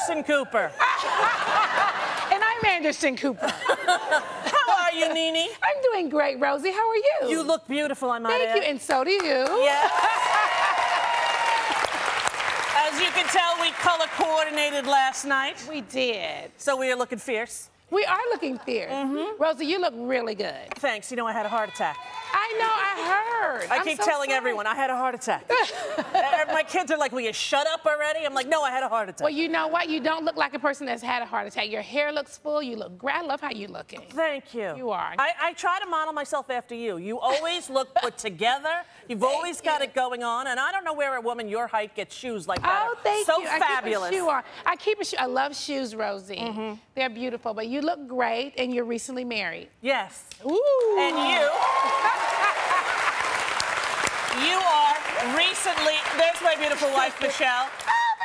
Anderson Cooper. And I'm Anderson Cooper. How are you, NeNe? I'm doing great, Rosie. How are you? You look beautiful, I might add. Thank you, and so do you. Yeah. As you can tell, we color coordinated last night. We did. So we are looking fierce. We are looking fierce. Rosie, you look really good. Thanks. You know, I had a heart attack. I know, I heard. I keep telling everyone I had a heart attack. My kids are like, will you shut up already? I'm like, no, I had a heart attack. Well, you know what? You don't look like a person that's had a heart attack. Your hair looks full. You look great. I love how you're looking. Thank you. You are. I try to model myself after you. You always look put together. You've always got it going on. And I don't know where a woman your height gets shoes like that. Oh, thank so you. Fabulous. I keep a shoe. I love shoes, Rosie. They're beautiful. But you look great, and you're recently married. Yes. Ooh. And you. You are recently, there's my beautiful wife, Michelle.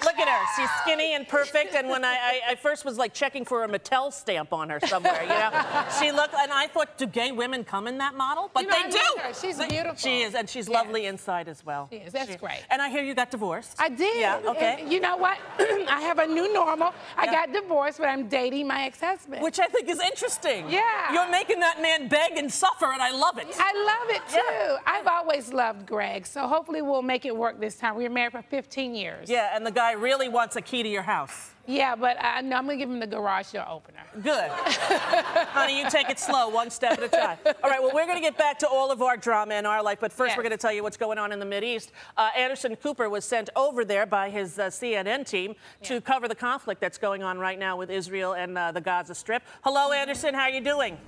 Look at her. She's skinny and perfect. And when I first was like checking for a Mattel stamp on her somewhere, you know, she looked, and I thought, do gay women come in that model? But they do. She's beautiful. She is, and she's lovely inside as well. She is. That's great. And I hear you got divorced. I did. Yeah, okay. And you know what? I have a new normal. I got divorced, but I'm dating my ex-husband. Which I think is interesting. Yeah. You're making that man beg and suffer, and I love it. I love it, too. Yeah. I've always loved Greg, so hopefully we'll make it work this time. We were married for 15 years. Yeah, and the guy really wants a key to your house. Yeah, but no, I'm going to give him the garage door opener. Good. Honey, you take it slow, one step at a time. All right, well, we're going to get back to all of our drama in our life, but first we're going to tell you what's going on in the Mideast. Anderson Cooper was sent over there by his CNN team to cover the conflict that's going on right now with Israel and the Gaza Strip. Hello, Anderson. How are you doing?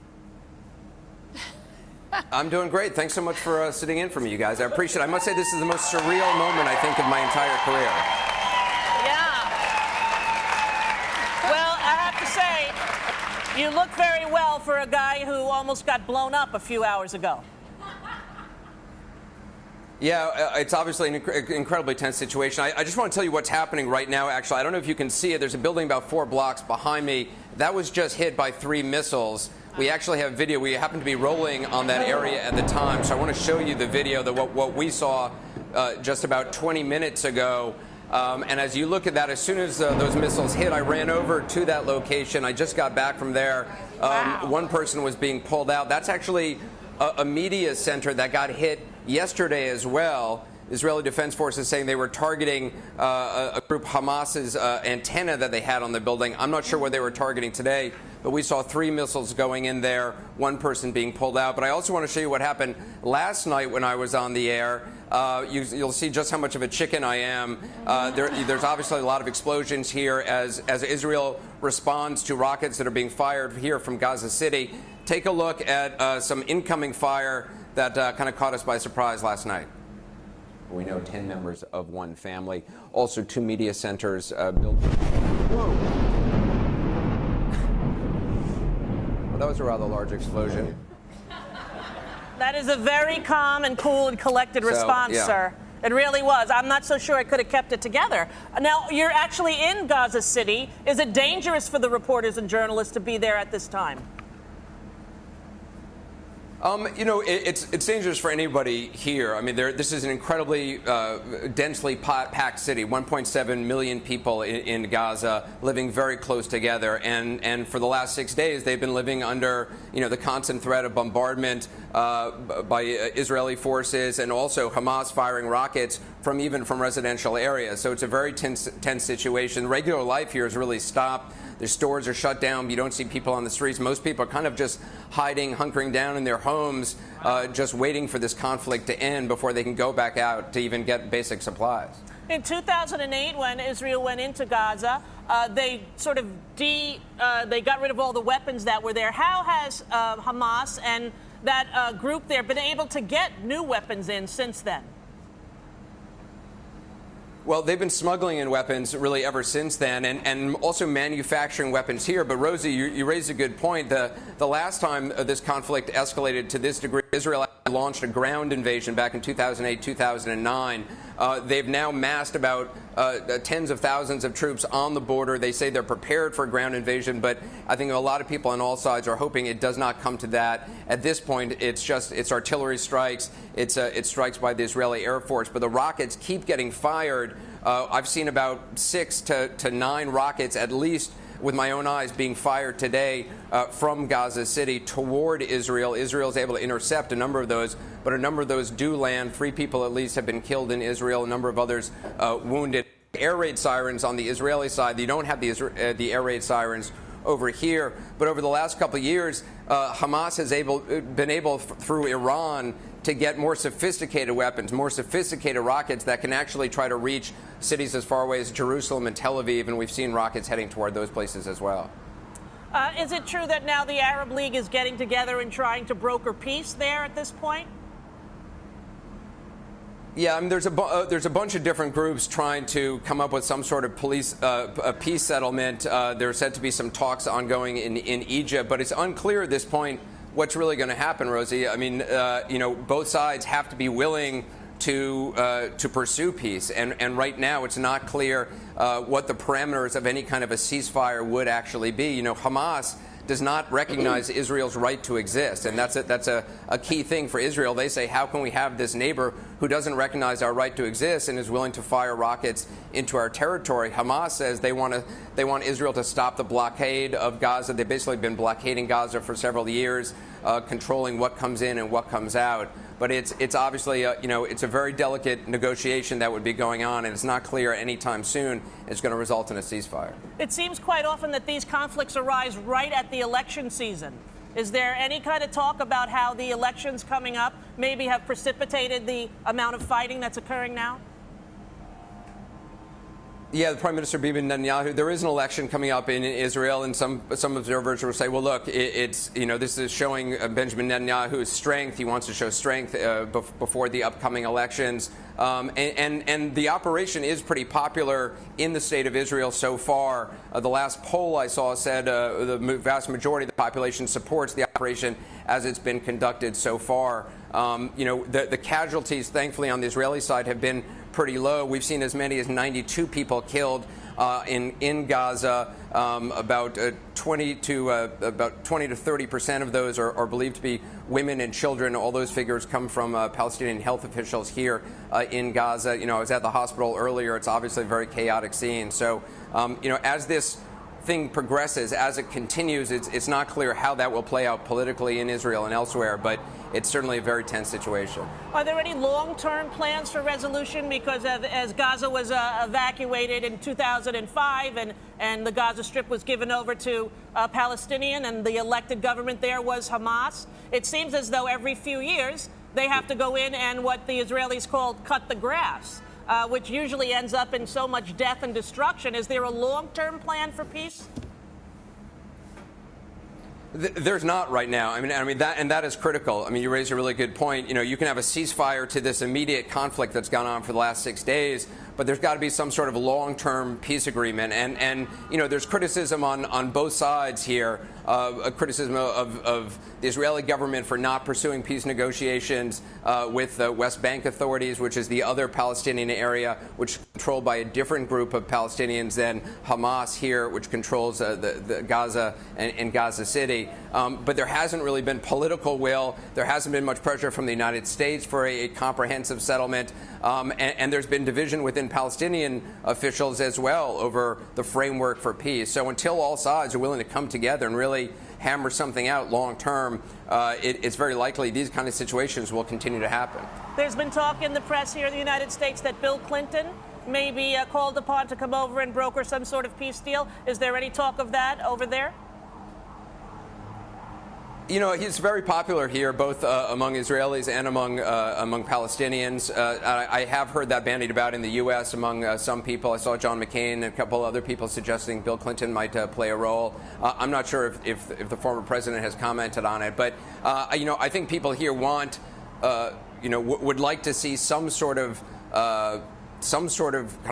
I'm doing great. Thanks so much for sitting in for me, you guys. I appreciate it. I must say this is the most surreal moment, I think, of my entire career. You look very well for a guy who almost got blown up a few hours ago. Yeah, it's obviously an incredibly tense situation. I just want to tell you what's happening right now, actually. I don't know if you can see it. There's a building about 4 blocks behind me. That was just hit by 3 missiles. We actually have video. We happened to be rolling on that area at the time, so I want to show you the video, what we saw just about 20 minutes ago. And as you look at that, as soon as those missiles hit, I ran over to that location. I just got back from there. One person was being pulled out. That's actually a media center that got hit yesterday as well. Israeli Defense Forces saying they were targeting a group, Hamas's antenna that they had on the building. I'm not sure what they were targeting today, but we saw 3 missiles going in there, 1 person being pulled out. But I also want to show you what happened last night when I was on the air. You'll see just how much of a chicken I am. There's obviously a lot of explosions here as Israel responds to rockets that are being fired here from Gaza City. Take a look at some incoming fire that kind of caught us by surprise last night. We know 10 members of one family. Also 2 media centers built. Whoa. Well, that was a rather large explosion. That is a very calm and cool and collected response, sir. It really was. I'm not so sure I could have kept it together. Now, you're actually in Gaza City. Is it dangerous for the reporters and journalists to be there at this time? You know, it's dangerous for anybody here. I mean, this is an incredibly densely packed city, 1.7 million people in Gaza living very close together. And for the last 6 days, they've been living under, you know, the constant threat of bombardment by Israeli forces and also Hamas firing rockets even from residential areas. So it's a very tense situation. Regular life here has really stopped. The stores are shut down. You don't see people on the streets. Most people are kind of just hiding, hunkering down in their homes, just waiting for this conflict to end before they can go back out to even get basic supplies. In 2008, when Israel went into Gaza, they sort of they got rid of all the weapons that were there. How has Hamas and that group there been able to get new weapons in since then? Well, they've been smuggling in weapons really ever since then, and also manufacturing weapons here. But Rosie, you raised a good point. The last time this conflict escalated to this degree, Israel launched a ground invasion back in 2008, 2009. They've now massed about tens of thousands of troops on the border. They say they're prepared for a ground invasion, but I think a lot of people on all sides are hoping it does not come to that. At this point, it's artillery strikes, it's strikes by the Israeli Air Force, but the rockets keep getting fired. I've seen about 6 to 9 rockets, at least with my own eyes, being fired today from Gaza City toward Israel. Israel's able to intercept a number of those, but a number of those do land. 3 people at least have been killed in Israel, a number of others wounded. Air raid sirens on the Israeli side. You don't have the air raid sirens over here. But over the last couple of years, Hamas has been able through Iran to get more sophisticated weapons, more sophisticated rockets that can actually try to reach cities as far away as Jerusalem and Tel Aviv, and we've seen rockets heading toward those places as well. Is it true that now the Arab League is getting together and trying to broker peace there at this point? Yeah, I mean, there's a bunch of different groups trying to come up with some sort of a peace settlement. There's said to be some talks ongoing in Egypt, but it's unclear at this point what's really going to happen, Rosie. I mean, both sides have to be willing to pursue peace, and right now it's not clear what the parameters of any kind of a ceasefire would actually be. You know, Hamas does not recognize Israel's right to exist, and that's a key thing for Israel. They say, how can we have this neighbor who doesn't recognize our right to exist and is willing to fire rockets into our territory? Hamas says they want Israel to stop the blockade of Gaza. They've basically been blockading Gaza for several years, controlling what comes in and what comes out. But it's obviously it's a very delicate negotiation that would be going on, and it's not clear anytime soon it's going to result in a ceasefire. It seems quite often that these conflicts arise right at the election season. Is there any kind of talk about how the elections coming up maybe have precipitated the amount of fighting that's occurring now? Yeah, the Prime Minister Bibi Netanyahu. There is an election coming up in Israel, and some observers will say, "Well, look, this is showing Benjamin Netanyahu's strength. He wants to show strength before the upcoming elections." And the operation is pretty popular in the state of Israel so far. The last poll I saw said the vast majority of the population supports the operation as it's been conducted so far. The casualties, thankfully, on the Israeli side have been pretty low. We've seen as many as 92 people killed in Gaza. About 20 to 30% of those are believed to be women and children. All those figures come from Palestinian health officials here in Gaza. I was at the hospital earlier. It's obviously a very chaotic scene. So, as this thing progresses, as it continues, it's not clear how that will play out politically in Israel and elsewhere, but it's certainly a very tense situation. Are there any long-term plans for resolution? Because as Gaza was evacuated in 2005 and the Gaza Strip was given over to Palestinian and the elected government there was Hamas, it seems as though every few years they have to go in and what the Israelis call cut the grass, which usually ends up in so much death and destruction. Is there a long-term plan for peace? There's not right now. I mean that is critical. I mean, you raise a really good point. You can have a ceasefire to this immediate conflict that's gone on for the last 6 days, but there's got to be some sort of long-term peace agreement. And there's criticism on both sides here, a criticism of the Israeli government for not pursuing peace negotiations with the West Bank authorities, which is the other Palestinian area, which is controlled by a different group of Palestinians than Hamas here, which controls the Gaza and Gaza City. But there hasn't really been political will. There hasn't been much pressure from the United States for a comprehensive settlement. And there's been division within Palestinian officials as well over the framework for peace. So until all sides are willing to come together and really hammer something out long term, it's very likely these kind of situations will continue to happen. There's been talk in the press here in the United States that Bill Clinton may be called upon to come over and broker some sort of peace deal. Is there any talk of that over there? He's very popular here, both among Israelis and among Palestinians. I have heard that bandied about in the U.S. among some people. I saw John McCain and a couple other people suggesting Bill Clinton might play a role. I'm not sure if the former president has commented on it, but I think people here want, would like to see some sort of kind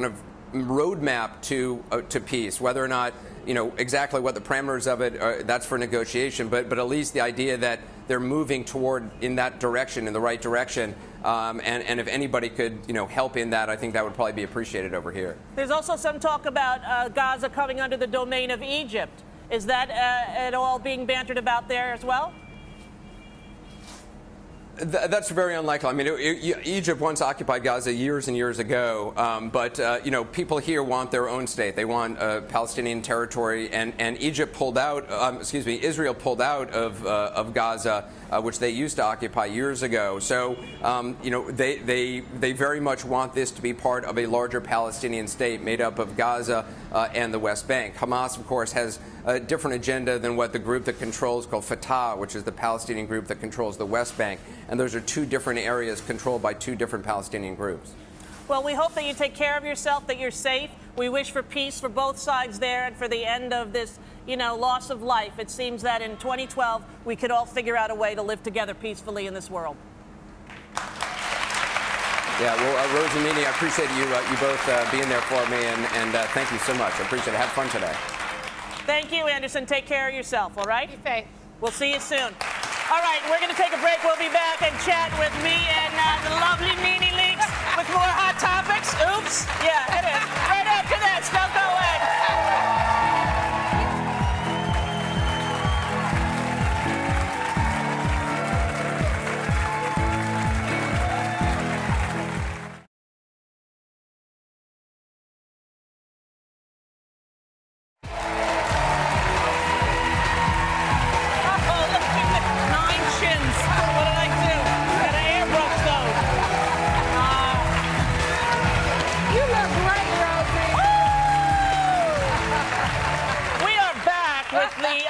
of roadmap to peace, whether or not exactly what the parameters of it are, that's for negotiation, but at least the idea that they're moving toward in that direction, in the right direction. And if anybody could, help in that, I think that would probably be appreciated over here. There's also some talk about Gaza coming under the domain of Egypt. Is that at all being bantered about there as well? That's very unlikely. I mean, Egypt once occupied Gaza years and years ago, but people here want their own state. They want Palestinian territory, and Egypt pulled out. Israel pulled out of Gaza, which they used to occupy years ago. So, they very much want this to be part of a larger Palestinian state made up of Gaza and the West Bank. Hamas, of course, has a different agenda than what the group that controls called Fatah, which is the Palestinian group that controls the West Bank. And those are two different areas controlled by two different Palestinian groups. Well, we hope that you take care of yourself, that you're safe. We wish for peace for both sides there and for the end of this, loss of life. It seems that in 2012, we could all figure out a way to live together peacefully in this world. Yeah, well, Rosie, NeNe, I appreciate you both being there for me, and thank you so much. I appreciate it. Have fun today. Thank you, Anderson. Take care of yourself, all right? Be safe. We'll see you soon. All right, we're going to take a break. We'll be back and chat with me and the lovely NeNe Leakes with more hot topics. Oops. Yeah, it is. Right after this. Don't go away.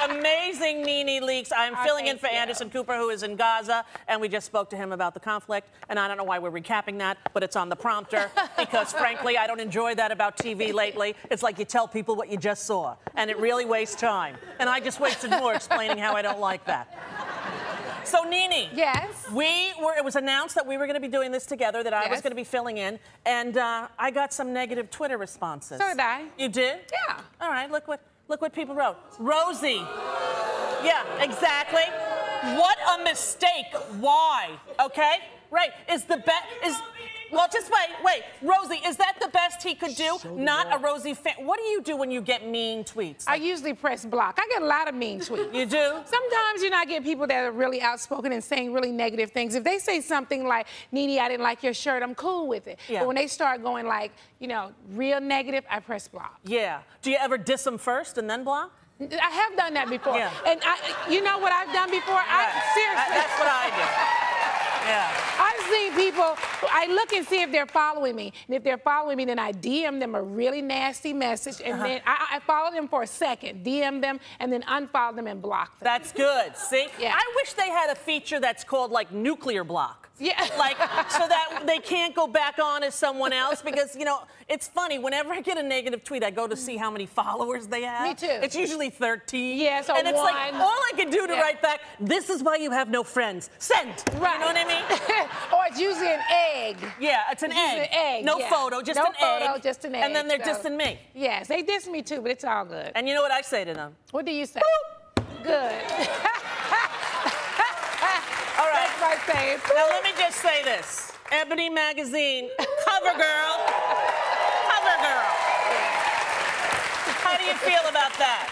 Amazing NeNe Leakes. I'm filling in for Anderson Cooper, who is in Gaza, and we just spoke to him about the conflict. And I don't know why we're recapping that, but it's on the prompter because, frankly, I don't enjoy that about TV lately. It's like you tell people what you just saw, and it really wastes time. And I just wasted more explaining how I don't like that. So, NeNe. Yes? It was announced that we were going to be doing this together, that I was going to be filling in, and I got some negative Twitter responses. So did I. You did? Yeah. All right, look what people wrote. Rosie. Yeah, exactly. What a mistake. Why? Okay? Right. Well, just wait. Rosie, is that the best he could do? Not a Rosie fan. What do you do when you get mean tweets? I usually press block. I get a lot of mean tweets. You do? Sometimes, I get people that are really outspoken and saying really negative things. If they say something like, NeNe, I didn't like your shirt, I'm cool with it. Yeah. But when they start going like, real negative, I press block. Yeah. Do you ever diss them first and then block? I have done that before. Yeah. And you know what I've done before? Seriously. That's what I do. Yeah. I've seen people, I look and see if they're following me. And if they're following me, then I DM them a really nasty message. And then I follow them for a second, DM them, and then unfollow them and block them. That's good. See? Yeah. I wish they had a feature that's called, like, nuclear block. Yeah. Like, so that they can't go back on as someone else because, it's funny. Whenever I get a negative tweet, I go to see how many followers they have. Me too. It's usually 13. Yeah, so and it's one. like, all I can do to write back, this is why you have no friends. Send. Right. You know what I mean? Or it's usually an egg. Yeah, it's an egg. An egg. No photo, just an egg. No photo, just an egg. And then they're dissing me. Yes, they diss me too, but it's all good. And you know what I say to them? What do you say? Boop. Good. All right. That's my saying. Now, let me just say this. Ebony Magazine, cover girl. Cover girl. How do you feel about that?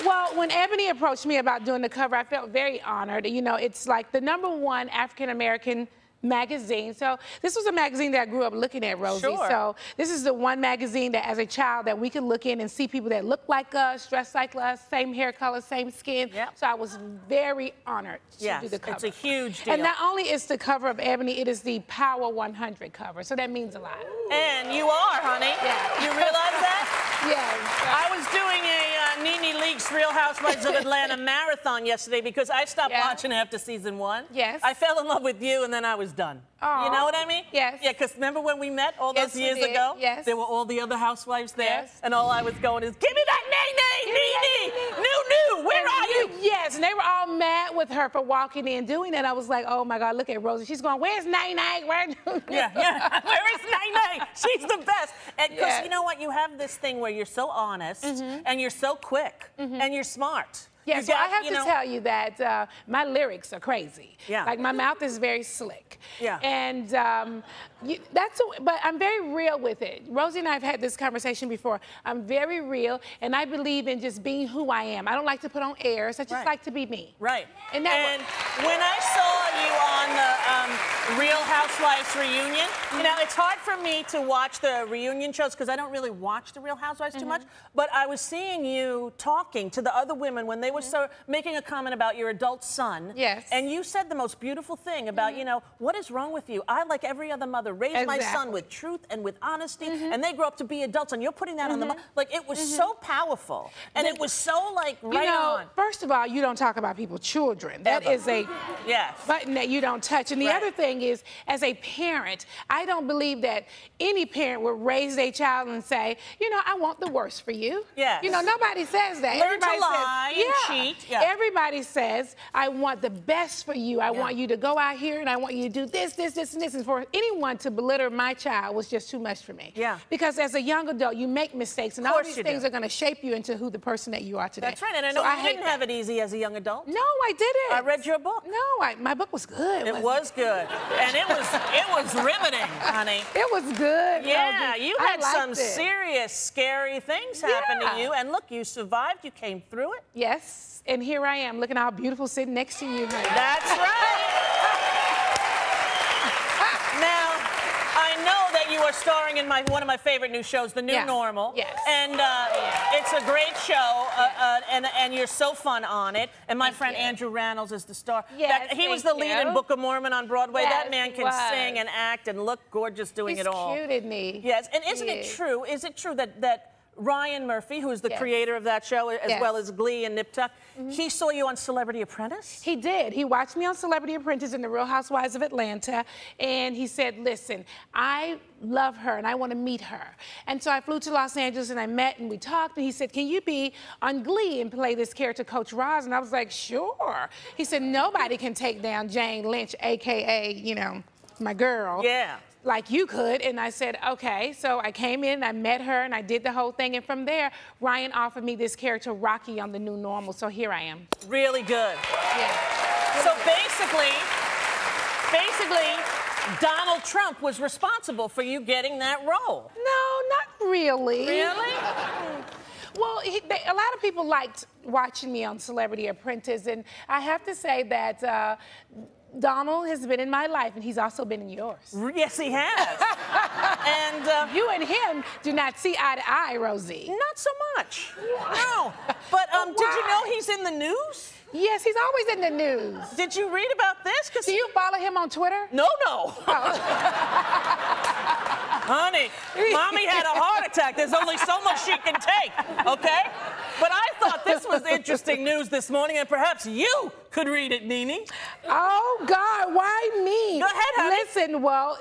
Well, when Ebony approached me about doing the cover, I felt very honored. It's like the #1 African-American magazine. So this was a magazine that I grew up looking at, Rosie. Sure. So this is the one magazine that as a child that we could look in and see people that look like us, dress like us, same hair color, same skin. Yep. So I was very honored to do the cover. It's a huge deal. And not only is the cover of Ebony, it is the Power 100 cover. So that means a lot. And you are, honey. Yeah. You realize that? Yes. I was doing a NeNe Leakes Real Housewives of Atlanta marathon yesterday because I stopped watching after season 1. Yes. I fell in love with you and then I was done. Aww. You know what I mean? Yes. Yeah, because remember when we met all those years ago? Yes. There were all the other housewives there. Yes. And all I was going is, give me that NeNe! New, where are you? Yes, and they were all mad with her for walking in doing that. I was like, oh my God, look at Rosie. She's going, where's NeNe? Yeah. Where is NeNe? She's the best. And because you know what? You have this thing where you're so honest and you're so quick and you're smart. Yes, You well, I got, have you to know, tell you that my lyrics are crazy. Yeah. Like, my mouth is very slick. Yeah. And but I'm very real with it. Rosie and I have had this conversation before. I'm very real, and I believe in just being who I am. I don't like to put on airs. I just like to be me. Right. And when I saw you on the Real Housewives reunion, you know, it's hard for me to watch the reunion shows because I don't really watch the Real Housewives too much, but I was seeing you talking to the other women when they were making a comment about your adult son. Yes. And you said the most beautiful thing about, you know, what is wrong with you? I, like every other mother, raised my son with truth and with honesty, and they grow up to be adults, and you're putting that on the like, it was so powerful, and it was so, like, right on. First of all, you don't talk about people's children. That is a button that you don't touch. And the other thing is, as a parent, I don't believe that any parent would raise their child and say, you know, I want the worst for you. Yes. You know, nobody says that. Learn Everybody to lie says, and cheat. Yeah. Everybody says, I want the best for you. I want you to go out here, and I want you to do this, this, this, and this. And for anyone to belittle my child was just too much for me. Yeah. Because as a young adult, you make mistakes, and all these things are going to shape you into who the person that you are today. That's right, and I know you didn't have it easy as a young adult. No, I didn't. I read your book. No, my book was good. It was good, and it was riveting, honey. It was good. Yeah, Rosie. you had some serious, scary things happen to you, and look, you survived. You came through it. Yes, and here I am, looking how beautiful sitting next to you, honey. That's right. Now, I know that you are starring in one of my favorite new shows, The New Normal. Yes. And it's a great show, and you're so fun on it. And my friend Andrew Rannells is the star. Yes, he was the lead in Book of Mormon on Broadway. Yes, that man can sing and act and look gorgeous doing it all. He's cute, isn't he? Yes, and isn't it true? Is it true that Ryan Murphy, who is the creator of that show, as well as Glee and Nip Tuck, he saw you on Celebrity Apprentice? He did. He watched me on Celebrity Apprentice and The Real Housewives of Atlanta, and he said, listen, I love her and I want to meet her. And so I flew to Los Angeles and I met and we talked, and he said, can you be on Glee and play this character, Coach Roz? And I was like, sure. He said, nobody can take down Jane Lynch, AKA, you know, my girl. Yeah. Like you could. And I said, okay. So I came in, I met her, and I did the whole thing. And from there, Ryan offered me this character, Rocky, on The New Normal. So here I am. Really good. Yeah. So basically, Donald Trump was responsible for you getting that role. No, not really. Really? Well, a lot of people liked watching me on Celebrity Apprentice, and I have to say that Donald has been in my life, and he's also been in yours. Yes, he has. And you and him do not see eye to eye, Rosie. Not so much. No. But did you know he's in the news? Yes, he's always in the news. Did you read about this? Do you follow him on Twitter? No. Honey, Mommy had a heart attack. There's only so much she can take, okay? But I thought this was interesting news this morning, and perhaps you could read it, NeNe. Oh, God, why me? Go ahead, honey. Listen, well,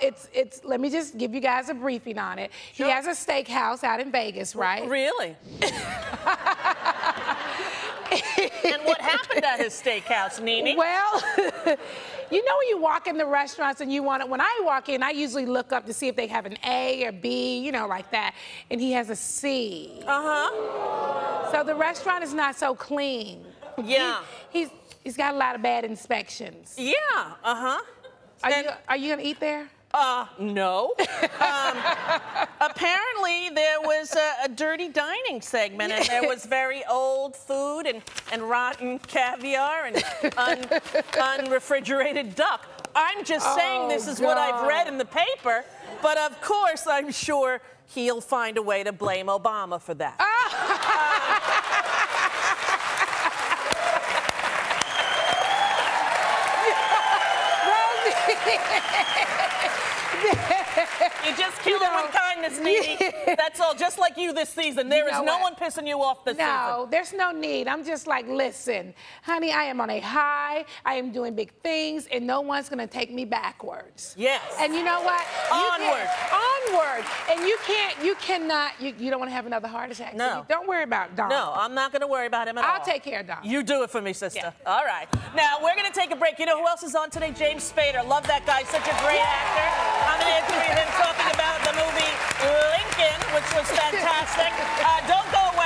let me just give you guys a briefing on it. Sure. He has a steakhouse out in Vegas, right? Really? And what happened at his steakhouse, NeNe? Well, you know when you walk in the restaurants and you want it, when I walk in, I usually look up to see if they have an A or B, you know, like that. And he has a C. Uh-huh. So the restaurant is not so clean. Yeah. He's got a lot of bad inspections. Yeah, uh-huh. Are you gonna eat there? No. Apparently there was a dirty dining segment, and there was very old food and rotten caviar and unrefrigerated duck. I'm just saying this is what I've read in the paper, but of course I'm sure he'll find a way to blame Obama for that. You just kill him with kindness, NeNe. That's all. Just like you this season. There is no one pissing you off this season. No, there's no need. I'm just like, listen, honey, I am on a high. I am doing big things, and no one's going to take me backwards. Yes. And you know what? Onward. Onward. And you cannot, you don't want to have another heart attack. No. So don't worry about Don. No, I'm not going to worry about him at all. I'll take care of Don. You do it for me, sister. Yeah. All right. Now, we're going to take a break. You know who else is on today? James Spader. Love that guy. Such a great actor. I'm going to interview him talking about the movie Lincoln, which was fantastic. Don't go away.